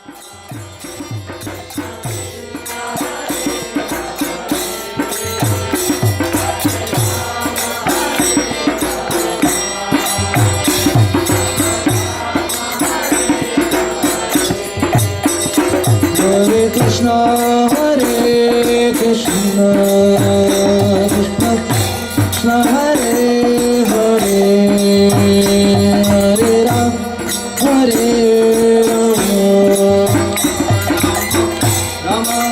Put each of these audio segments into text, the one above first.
Hare Krishna, Krishna Krishna, Hare Hare, Hare Ram, Hare Ram, Rama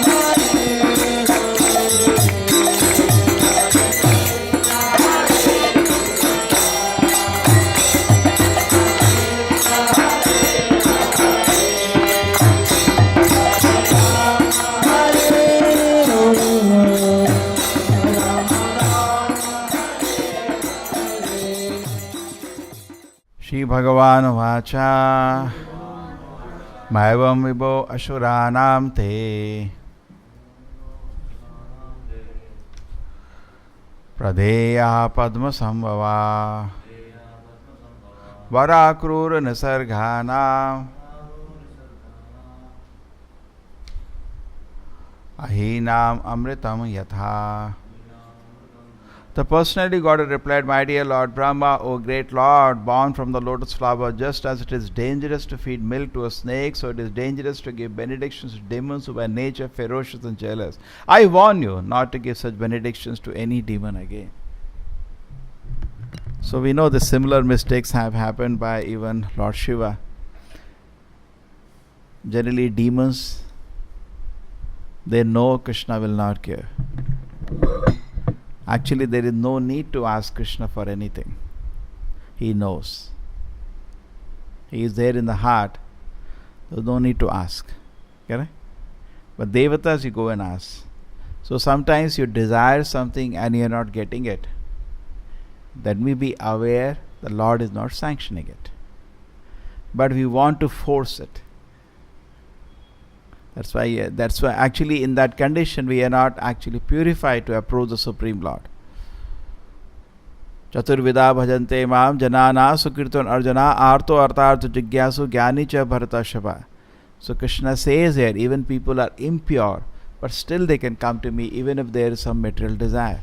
Shri Bhagavan Vacha Maivam Vibho Ashuranam Te Pradeya Padma Sambhava Varakrura Nisarghana Ahinam Amritam Yatha. The personality Godhead replied, My dear Lord Brahma, O great Lord, born from the lotus flower, just as it is dangerous to feed milk to a snake, so it is dangerous to give benedictions to demons who by nature ferocious and jealous. I warn you not to give such benedictions to any demon again. So we know the similar mistakes have happened by even Lord Shiva. Generally demons, they know Krishna will not care. Actually, there is no need to ask Krishna for anything. He knows. He is there in the heart. There is no need to ask. Correct? But Devatas, you go and ask. So sometimes you desire something and you are not getting it. Then we be aware the Lord is not sanctioning it. But we want to force it. That's why actually in that condition we are not actually purified to approach the Supreme Lord. Chaturvida bhajante mam janana sukirtan arjana arto artartha jigyasu gyani cha bharata shava. So Krishna says here, even people are impure, but still they can come to me even if there is some material desire.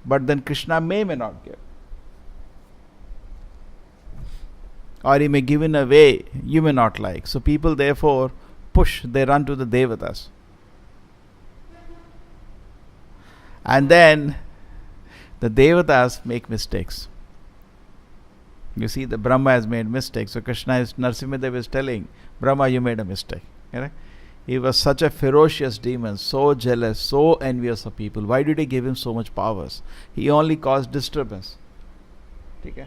But then Krishna may not give. Or he may give in a way you may not like. So people therefore they run to the Devatas. And then the Devatas make mistakes. You see, the Brahma has made mistakes. So Narasimhadev is telling, Brahma, you made a mistake. Right? He was such a ferocious demon, so jealous, so envious of people. Why did he give him so much powers? He only caused disturbance. Okay?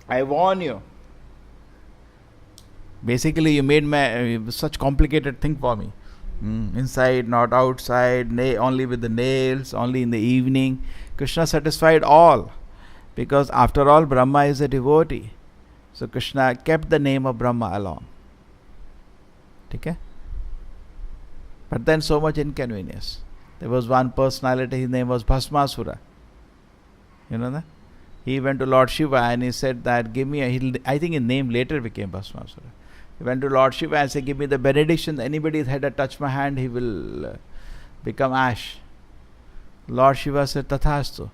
I warn you. Basically, you made such complicated thing for me. Inside, not outside, only with the nails, only in the evening. Krishna satisfied all. Because after all, Brahma is a devotee. So Krishna kept the name of Brahma along. Okay? But then so much inconvenience. There was one personality, his name was Bhasmasura. You know that? He went to Lord Shiva and he said that, give me I think his name later became Bhasmasura. He went to Lord Shiva and said, give me the benediction. Anybody's head that touch my hand, he will become ash. Lord Shiva said, Tathastu.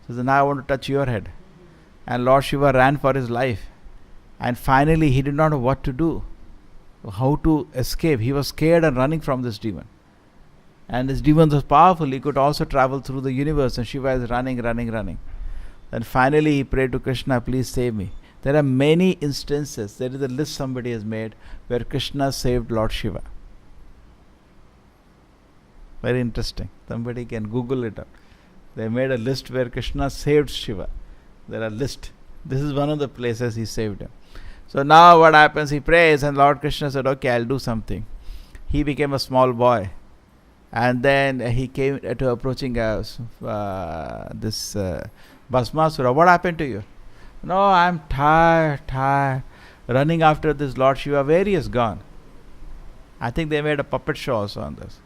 So now I want to touch your head. And Lord Shiva ran for his life. And finally he did not know what to do. How to escape. He was scared and running from this demon. And this demon was powerful. He could also travel through the universe. And Shiva is running. Then finally he prayed to Krishna, please save me. There are many instances, there is a list somebody has made where Krishna saved Lord Shiva. Very interesting. Somebody can Google it up. They made a list where Krishna saved Shiva. There are lists. This is one of the places he saved him. So now what happens? He prays and Lord Krishna said, okay, I'll do something. He became a small boy. And then he came to approaching this Bhasmasura. What happened to you? No, I'm tired, running after this Lord Shiva. Where he is gone? I think they made a puppet show also on this.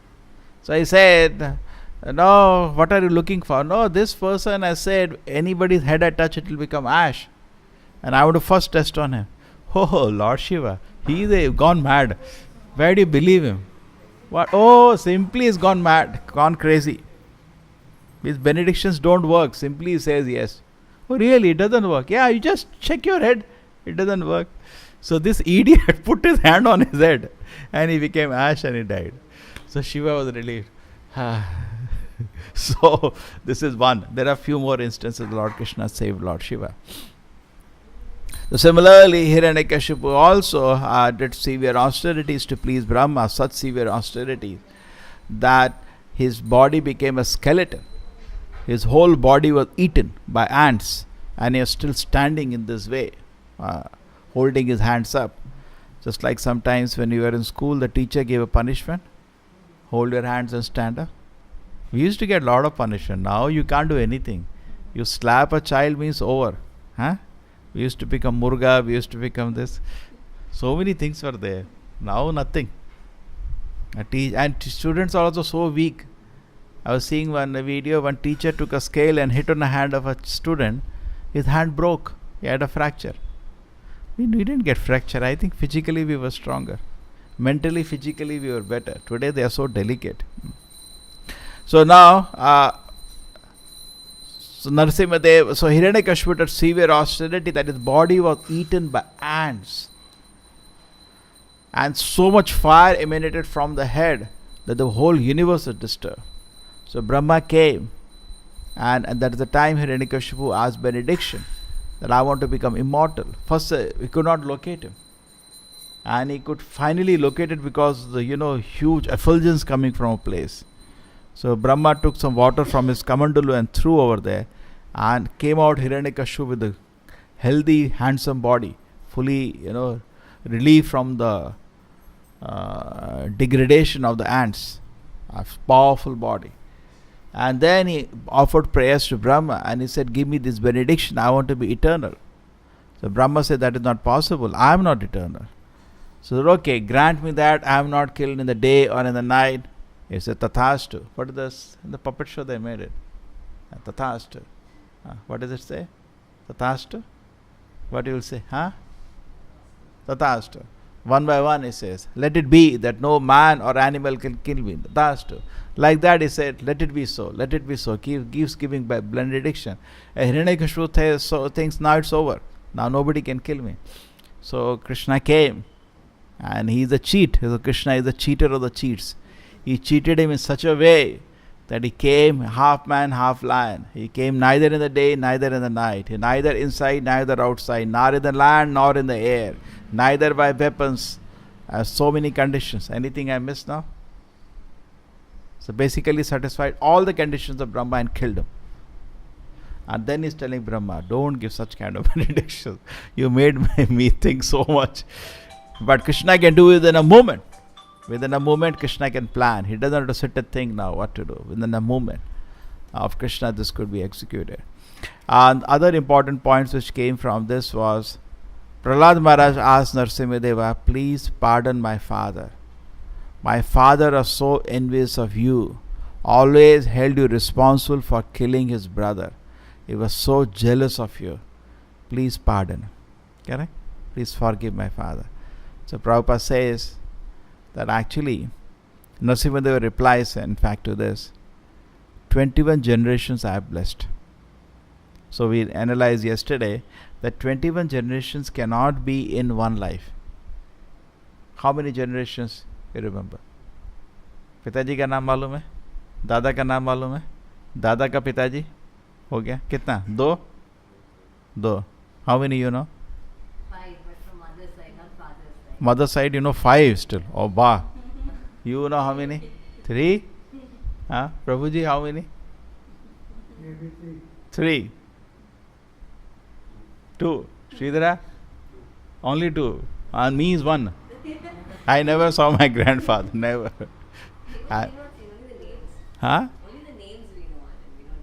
So he said, no, what are you looking for? No, this person has said, anybody's head I touch, it will become ash. And I want to first test on him. Oh, Lord Shiva, He's gone mad. Where do you believe him? What? Oh, simply is gone mad, gone crazy. His benedictions don't work. Simply he says yes. Oh, really? It doesn't work. Yeah, you just check your head. It doesn't work. So this idiot put his hand on his head and he became ash and he died. So Shiva was relieved. So this is one. There are few more instances Lord Krishna saved Lord Shiva. So similarly, Hiranyakashipu also did severe austerities to please Brahma, such severe austerities that his body became a skeleton. His whole body was eaten by ants, and he was still standing in this way, holding his hands up. Just like sometimes when you were in school, the teacher gave a punishment, hold your hands and stand up. We used to get a lot of punishment. Now you can't do anything. You slap a child means over. We used to become Murga, we used to become this. So many things were there. Now nothing. And students are also so weak. I was seeing one video, one teacher took a scale and hit on the hand of a student. His hand broke. He had a fracture. We didn't get fracture. I think physically we were stronger. Mentally, physically we were better. Today they are so delicate. So now, Narasimhadev, so Hiranyakashipu had severe austerity that his body was eaten by ants. And so much fire emanated from the head that the whole universe was disturbed. So Brahma came, and that is the time Hiranyakashipu asked benediction that I want to become immortal. First, he could not locate him. And he could finally locate it because of the huge effulgence coming from a place. So Brahma took some water from his Kamandalu and threw over there, and came out Hiranyakashipu with a healthy, handsome body, fully, relieved from the degradation of the ants, a powerful body. And then he offered prayers to Brahma, and he said, give me this benediction, I want to be eternal. So Brahma said, that is not possible, I am not eternal. So okay, grant me that I am not killed in the day or in the night. He said, Tathastu. What is this? In the puppet show they made it. Tathastu. What does it say? Tathastu? What you will say? Tathastu. One by one he says, let it be that no man or animal can kill me. Tathastu. Like that he said, let it be so, let it be so. Gives giving by benediction. Hiranyakashipu thinks now it's over. Now nobody can kill me. So Krishna came, and he is a cheat. So Krishna is the cheater of the cheats. He cheated him in such a way that he came half man, half lion. He came neither in the day, neither in the night. He neither inside, neither outside, nor in the land, nor in the air, neither by weapons. So many conditions. Anything I missed now? So basically satisfied all the conditions of Brahma and killed him. And then he's telling Brahma, don't give such kind of benedictions. You made me think so much. But Krishna can do it in a moment. Within a moment, Krishna can plan. He doesn't have to sit and think now what to do. Within a moment of Krishna, this could be executed. And other important points which came from this was, Prahlad Maharaj asked Narasimhadeva, please pardon my father. My father was so envious of you, always held you responsible for killing his brother. He was so jealous of you. Please pardon him. Correct? Please forgive my father. So Prabhupada says that actually, Narasimhadeva replies in fact to this, 21 generations I have blessed. So we analyzed yesterday that 21 generations cannot be in one life. How many generations you remember? पिताजी का नाम मालूम है? दादा का नाम मालूम है? दादा का पिताजी? हो गया? कितना? दो. How many you know? 5, but from mother's side, not father's side. Mother side, you know 5 still. Oh, bah. You know how many? 3? Prabhuji, how many? 3. 2. Sridhara? Only 2. And me is 1. I never saw my grandfather. Never. Only the names. Huh? Only the names we know, and we don't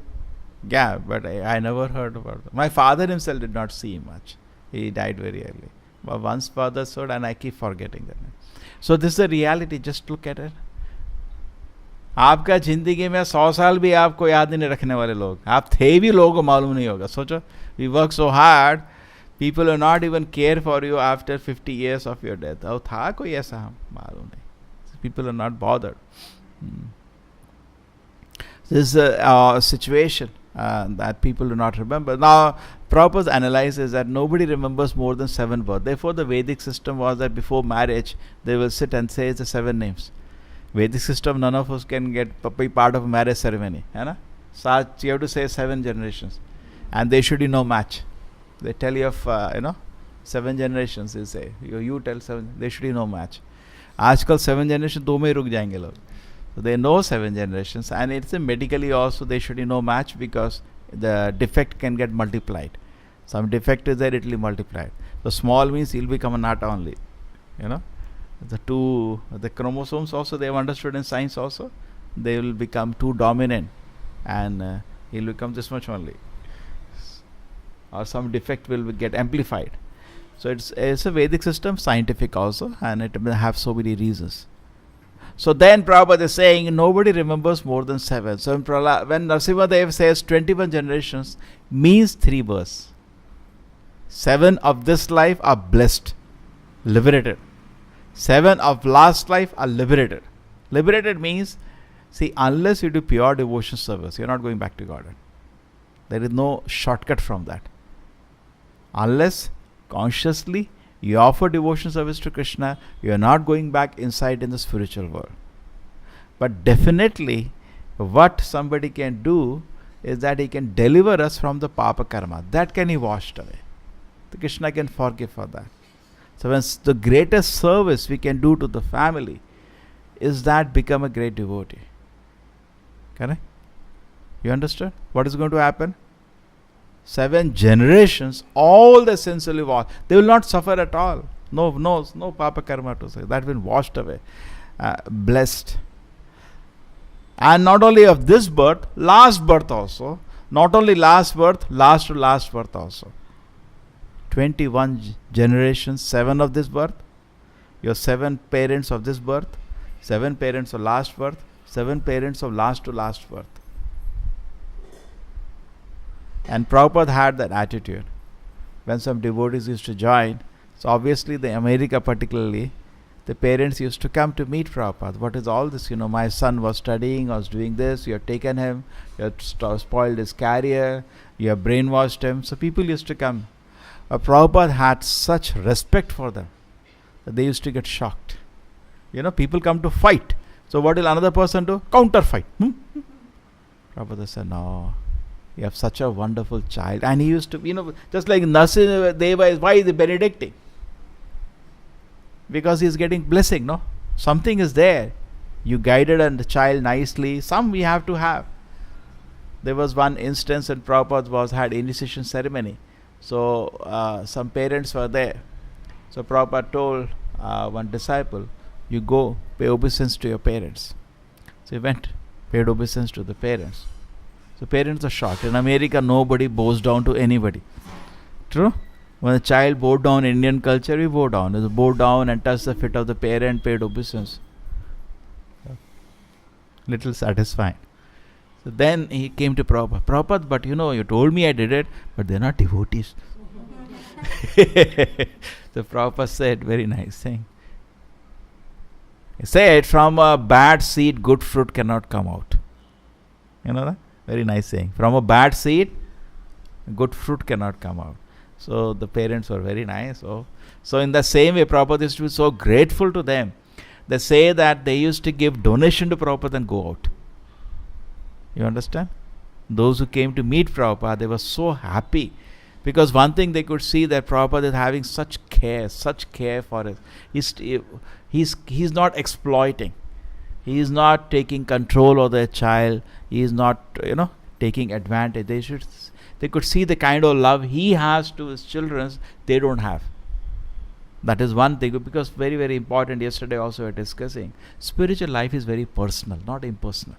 know. Yeah, but I never heard about them. My father himself did not see much. He died very early. But once father saw, and I keep forgetting that. So this is the reality. Just look at it. आपका जिंदगी में 100 साल भी आपको याद नहीं रखने वाले लोग, आप थे भी लोगों को मालूम नहीं होगा. सोचो, we work so hard People will not even care for you after 50 years of your death. Oh, tha koi aisa? Malum nahi. People are not bothered. This is a situation that people do not remember. Now, Prabhupada's analysis that nobody remembers more than 7 births. Therefore, the Vedic system was that before marriage, they will sit and say the 7 names. Vedic system, none of us can be part of a marriage ceremony. So, you have to say 7 generations. And there should be no match. They tell you of, 7 generations, you say. You tell 7, there should be no match. आजकल 7 generations 2 में ही रुक जाएंगे लोग. So they know 7 generations, and it's medically also they should be no match because the defect can get multiplied. Some defect is there, it will be multiplied. So small means he'll become a nut only. The chromosomes also they have understood in science also. They will become too dominant, and he'll become this much only. Or some defect will get amplified. So it's a Vedic system, scientific also, and it will have so many reasons. So then Prabhupada is saying nobody remembers more than 7. So when Narasimhadev says 21 generations means 3 births. 7 of this life are blessed, liberated. 7 of last life are liberated. Liberated means, see, unless you do pure devotion service, you're not going back to God. There is no shortcut from that. Unless consciously you offer devotion service to Krishna, you are not going back inside in the spiritual world. But definitely, what somebody can do is that he can deliver us from the papa karma. That can be washed away. The Krishna can forgive for that. So when the greatest service we can do to the family is that become a great devotee. Correct? You understand what is going to happen? 7 generations, all the sins will be washed. They will not suffer at all. No papa karma to say. That will be washed away. Blessed. And not only of this birth, last birth also. Not only last birth, last to last birth also. 21 generations, 7 of this birth. Your 7 parents of this birth, 7 parents of last birth, 7 parents of last to last birth. And Prabhupada had that attitude. When some devotees used to join, so obviously the America particularly, the parents used to come to meet Prabhupada. What is all this? My son was studying, was doing this, you have taken him, you have spoiled his career, you have brainwashed him. So people used to come. Prabhupada had such respect for them that they used to get shocked. People come to fight. So what will another person do? Counter fight. Prabhupada said, no. You have such a wonderful child. And he used to, just like Narasimha, why is he benedicting? Because he is getting blessing, no? Something is there. You guided the child nicely. Some we have to have. There was one instance when Prabhupada had initiation ceremony. So some parents were there. So Prabhupada told one disciple, you go pay obeisance to your parents. So he went, paid obeisance to the parents. So parents are shocked. In America, nobody bows down to anybody. True? When a child bowed down in Indian culture, we bow down. They bow down and touch the feet of the parent, paid obeisance. Little satisfying. So then he came to Prabhupada. Prabhupada, but you told me I did it, but they're not devotees. So Prabhupada said, very nice thing. He said, from a bad seed, good fruit cannot come out. You know that? Very nice saying. From a bad seed, good fruit cannot come out. So the parents were very nice. So in the same way, Prabhupada used to be so grateful to them. They say that they used to give donation to Prabhupada and go out. You understand? Those who came to meet Prabhupada, they were so happy. Because one thing they could see that Prabhupada is having such care for it. He's not exploiting. He is not taking control of their child. He is not, taking advantage. They could see the kind of love he has to his children they don't have. That is one thing, because very, very important. Yesterday also we were discussing. Spiritual life is very personal, not impersonal.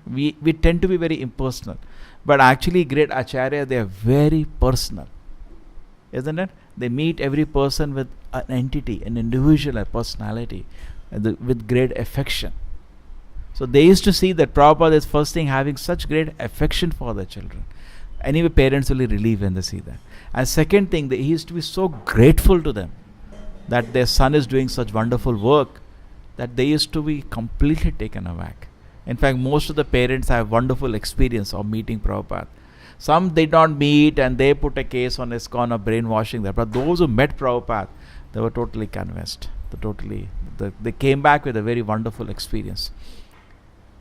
We tend to be very impersonal. But actually great Acharya, they are very personal. Isn't it? They meet every person with an entity, an individual, a personality, with great affection. So they used to see that Prabhupada is first thing having such great affection for the children. Anyway, parents will be relieved when they see that. And second thing, he used to be so grateful to them that their son is doing such wonderful work that they used to be completely taken aback. In fact, most of the parents have wonderful experience of meeting Prabhupada. Some did not meet and they put a case on ISKCON of brainwashing them. But those who met Prabhupada, they were totally convinced. They came back with a very wonderful experience.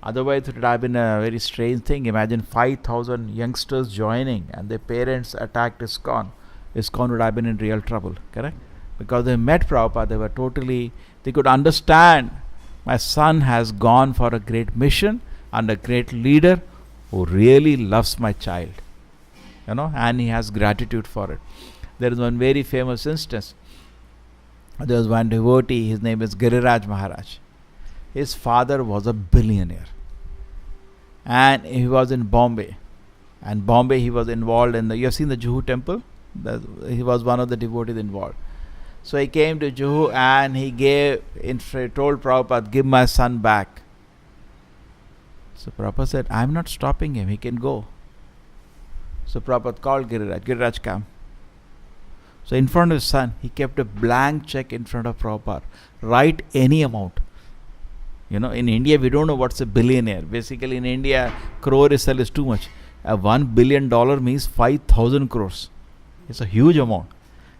Otherwise, it would have been a very strange thing. Imagine 5,000 youngsters joining and their parents attacked ISKCON. ISKCON would have been in real trouble, correct? Because they met Prabhupada, they could understand, my son has gone for a great mission and a great leader who really loves my child. And he has gratitude for it. There is one very famous instance. There was one devotee, his name is Giriraj Maharaj. His father was a billionaire. And he was in Bombay. And Bombay he was involved in you have seen the Juhu temple? He was one of the devotees involved. So he came to Juhu and he told Prabhupada, give my son back. So Prabhupada said, I am not stopping him, he can go. So Prabhupada called Giriraj. Giriraj, come. So in front of his son, he kept a blank check in front of Prabhupada. Write any amount. In India, we don't know what's a billionaire. Basically, in India, crore itself is too much. $1 billion means 5,000 crores. It's a huge amount.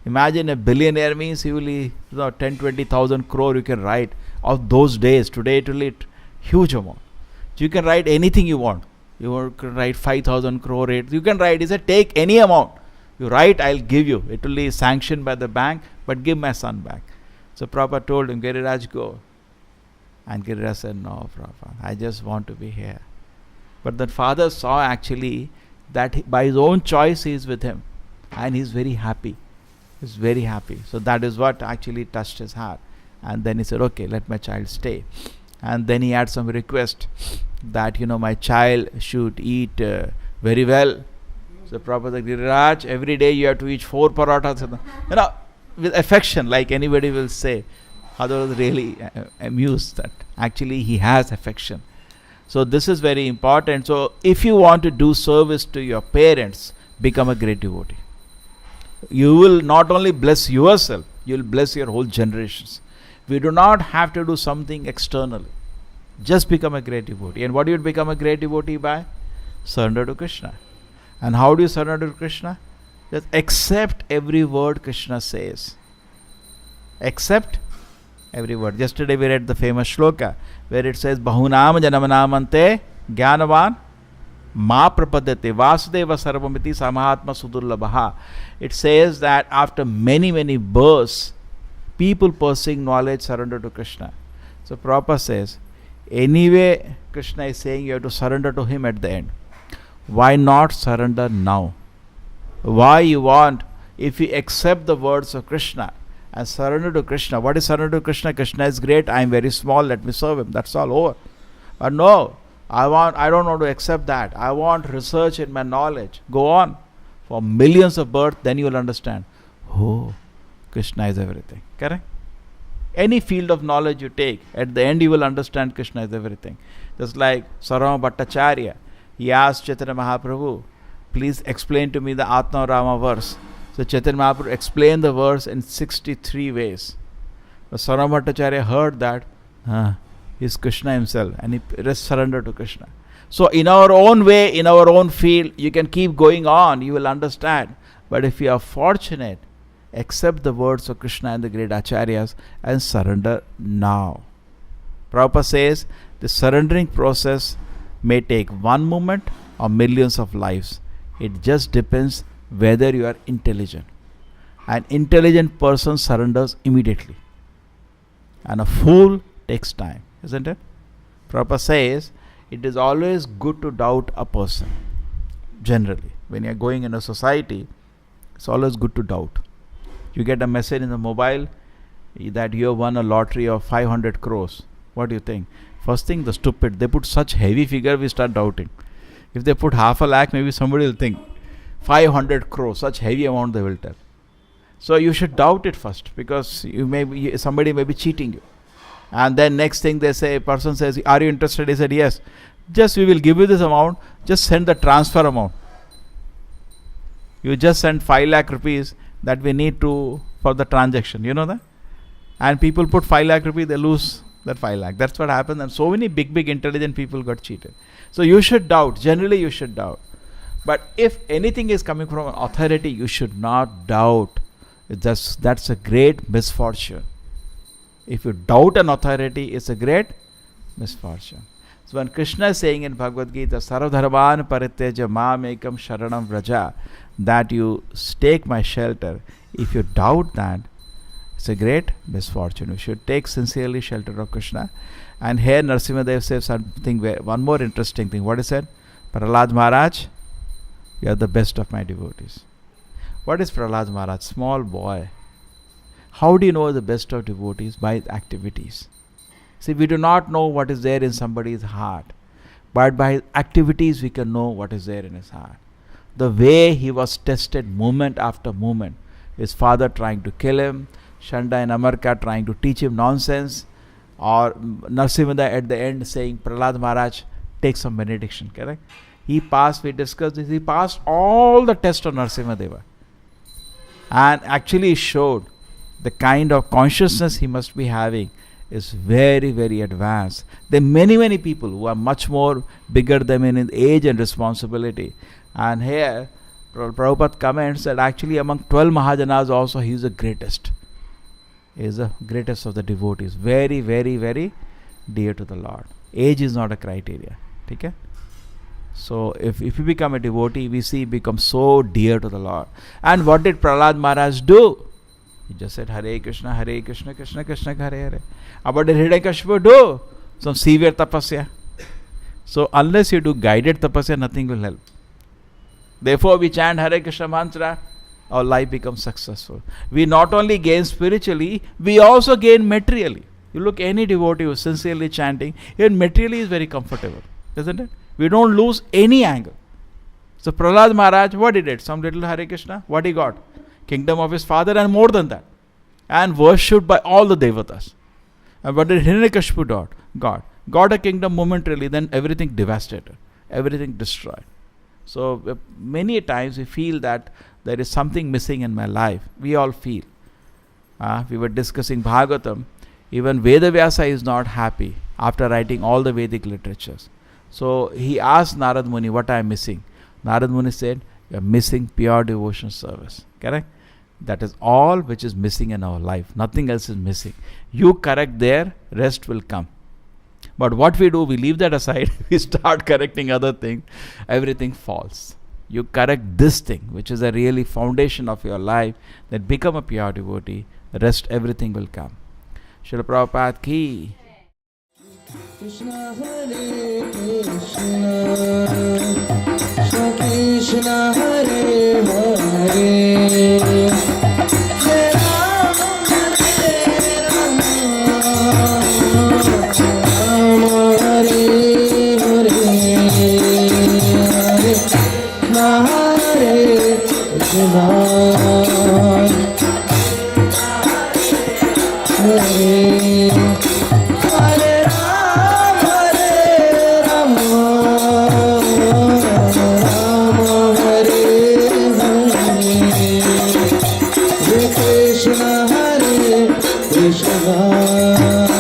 Imagine a billionaire means he will 10, 20,000 crore you can write. Of those days, today it will be huge amount. So you can write anything you want. You can write 5,000 crore. You can write, he said, take any amount. You write, I'll give you. It will be sanctioned by the bank, but give my son back. So Prabhupada told him, Giriraj, go. And Giriraj said, no, Prabhupada, I just want to be here. But the father saw actually that by his own choice he is with him. And he's very happy. He's very happy. So that is what actually touched his heart. And then he said, okay, let my child stay. And then he had some request that, my child should eat very well. So Prabhupada said, Giriraj, every day you have to eat 4 parathas. With affection, like anybody will say. Others really amused that actually he has affection. So this is very important. So if you want to do service to your parents, become a great devotee. You will not only bless yourself, you will bless your whole generations. We do not have to do something externally. Just become a great devotee. And what do you become a great devotee by? Surrender to Krishna. And how do you surrender to Krishna? Just accept every word Krishna says. Accept every word. Yesterday we read the famous shloka where it says, Bahunam janamanamante jnanavan ma prapadate vasudeva sarvamiti samahatma sudurlabha. It says that after many, many births, people pursuing knowledge surrender to Krishna. So Prabhupada says, anyway, Krishna is saying you have to surrender to him at the end. Why not surrender now? Why you want, if you accept the words of Krishna and surrender to Krishna, what is surrender to Krishna? Krishna is great, I am very small, let me serve him, that's all over. But no, I don't want to accept that. I want research in my knowledge. Go on. For millions of births, then you will understand. Oh, Krishna is everything. Correct? Any field of knowledge you take, at the end you will understand Krishna is everything. Just like Sarvabhauma Bhattacharya, he asked Chaitanya Mahaprabhu, please explain to me the Atma Rama verse. So Chaitanya Mahaprabhu explained the verse in 63 ways. But Sarvabhauma Bhattacharya heard that, he is Krishna himself, and he just surrendered to Krishna. So in our own way, in our own field, you can keep going on, you will understand. But if you are fortunate, accept the words of Krishna and the great acharyas and surrender now. Prabhupada says the surrendering process may take one moment or millions of lives. It just depends whether you are intelligent. An intelligent person surrenders immediately. And a fool takes time, isn't it? Prabhupada says it is always good to doubt a person. Generally, when you are going in a society, it's always good to doubt. You get a message in the mobile that you have won a lottery of 500 crores. What do you think? First thing, the stupid, they put such heavy figure, we start doubting. If they put half a lakh, maybe somebody will think 500 crores, such heavy amount they will tell. So you should doubt it first, because somebody may be cheating you. And then next thing they say, a person says, are you interested? He said, yes. Just we will give you this amount, just send the transfer amount. You just send 5 lakh rupees that we need to for the transaction. You know that? And people put 5 lakh rupees, they lose that 5 lakh. That's what happened. And so many big intelligent people got cheated. So you should doubt. Generally, you should doubt. But if anything is coming from an authority, you should not doubt. That's a great misfortune. If you doubt an authority, it's a great misfortune. So when Krishna is saying in Bhagavad Gita, Sarvadharman parityaja mam ekam sharanam vraja, that you take my shelter, if you doubt that, it's a great misfortune. You should take sincerely shelter of Krishna. And here Narasimhadev says something, one more interesting thing. What is it? Prahlad Maharaj, you are the best of my devotees. What is Prahlad Maharaj? Small boy. How do you know the best of devotees? By his activities. See, we do not know what is there in somebody's heart, but by his activities we can know what is there in his heart. The way he was tested moment after moment, his father trying to kill him, Shanda and Amarka trying to teach him nonsense, or Narasimha at the end saying, Prahlad Maharaj, take some benediction, correct? He passed, we discussed this, he passed all the tests of Narasimha Deva. And actually showed the kind of consciousness he must be having is very, very advanced. There are many people who are much more bigger than him in age and responsibility. And here, Prabhupada comments that actually among 12 Mahajanas also he is the greatest. He is the greatest of the devotees. Very, very dear to the Lord. Age is not a criteria. Okay? So if you become a devotee, we see become so dear to the Lord. And what did Prahlad Maharaj do? He just said Hare Krishna, Krishna Krishna, Hare Hare. What did Hiranyakashipu do? Some severe tapasya. So unless you do guided tapasya, nothing will help. Therefore we chant Hare Krishna mantra, our life becomes successful. We not only gain spiritually, we also gain materially. You look any devotee who is sincerely chanting, even materially is very comfortable, isn't it? We don't lose any angle. So Prahlad Maharaj, what he did? Some little Hare Krishna, what he got? Kingdom of his father and more than that. And worshipped by all the devatas. And what did Hiranyakashipu got a kingdom momentarily, then everything devastated, everything destroyed. So many times we feel that there is something missing in my life. We all feel. We were discussing Bhagavatam. Even Vedavyasa is not happy after writing all the Vedic literatures. So he asked Narad Muni, what I am missing? Narad Muni said, you are missing pure devotion service. Correct? That is all which is missing in our life. Nothing else is missing. You correct there, rest will come. But what we do, we leave that aside. We start correcting other things. Everything falls. You correct this thing, which is a really foundation of your life, then become a pure devotee. The rest, everything will come. Srila Prabhupada ki. Krishna Hare Krishna, Krishna Krishna Hare Hare, Hare Rama Hare Rama, Rama Hare Hare, Hare Krishna, Hare Krishna Hare Krishna